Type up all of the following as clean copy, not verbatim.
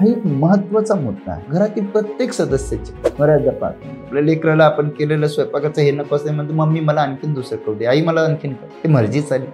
हा एक महत्वाचा मुद्दा आहे. घरातील प्रत्येक सदस्याची मर्यादा पाळणे. आपल्या लेकराला आपण केलेलं स्वयंपाकाचं हे नको असं म्हणतो, मम्मी मला आणखीन दुसरं करू दे, आई मला आणखीन कर, ते मर्जी चालली.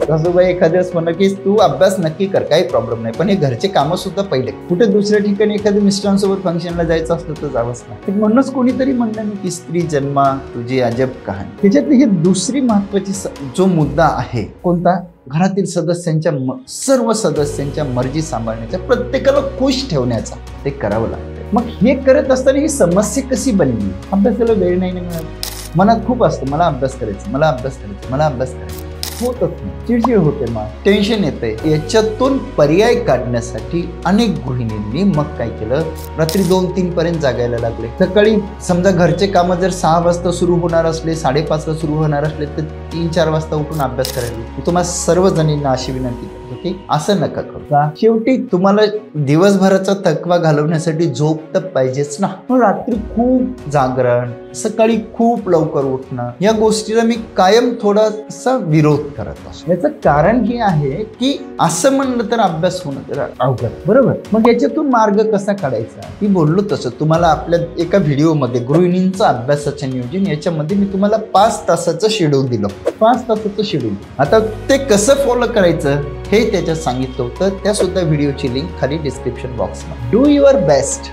सासूबाई एखाद्याच म्हणा की तू अभ्यास नक्की कर, काही प्रॉब्लेम नाही, पण हे घरचे कामं सुद्धा पहिले. कुठे दुसऱ्या ठिकाणी एखाद्या मिस्टरांसोबत फंक्शनला जायचं असलं तर जावंच नाही. म्हणूनच कोणीतरी म्हणलं की स्त्री जन्मा तुझी अजब कहाणी. त्याच्यातली ही दुसरी महत्वाची जो मुद्दा आहे कोणता, घरातील सदस्यांच्या सर्व सदस्यांच्या मर्जी सांभाळण्याचा, प्रत्येकाला खुश ठेवण्याचा ते करावं लागतं. मग हे करत असताना ही समस्या कशी बनली, अभ्यासाला वेळ नाही मिळत, मनात खूप असतं मला अभ्यास करायचं, मला अभ्यास करायचं, मला अभ्यास करायचं, होतच नाही, चिडचिड होते, मग टेन्शन येते. याच्यातून पर्याय काढण्यासाठी अनेक गृहिणींनी मग काय केलं, रात्री 2-3 पर्यंत जागायला लागले. सकाळी समजा घरचे कामं जर 6 वाजता सुरू होणार असले, 5:30 ला सुरू होणार असले तर 3-4 वाजता उठून अभ्यास करायला. तुम्हाला सर्व जणींना अशी विनंती करतो की असं नका करू. शेवटी तुम्हाला दिवसभराचा थकवा घालवण्यासाठी झोप तर पाहिजेच ना. रात्री खूप जागरण, सकाळी खूप लवकर उठणं, या गोष्टीला मी कायम थोडासा विरोध करत असतो. याचं कारण हे आहे की असं म्हणलं तर अभ्यास होणं तर अवघड, बरोबर. मग याच्यातून मार्ग कसा काढायचा, मी बोललो तसं तुम्हाला आपल्या एका व्हिडिओमध्ये गृहिणींचं अभ्यासाचं नियोजन, याच्यामध्ये मी तुम्हाला 5 तासाचं शेड्यूल दिलं. 5 तासाचं शेड्यूल. आता ते कसं फॉलो करायचं हे त्याच्यात सांगितलं होतं. त्या सुद्धा व्हिडिओची लिंक खाली डिस्क्रिप्शन बॉक्समध्ये. Do your best.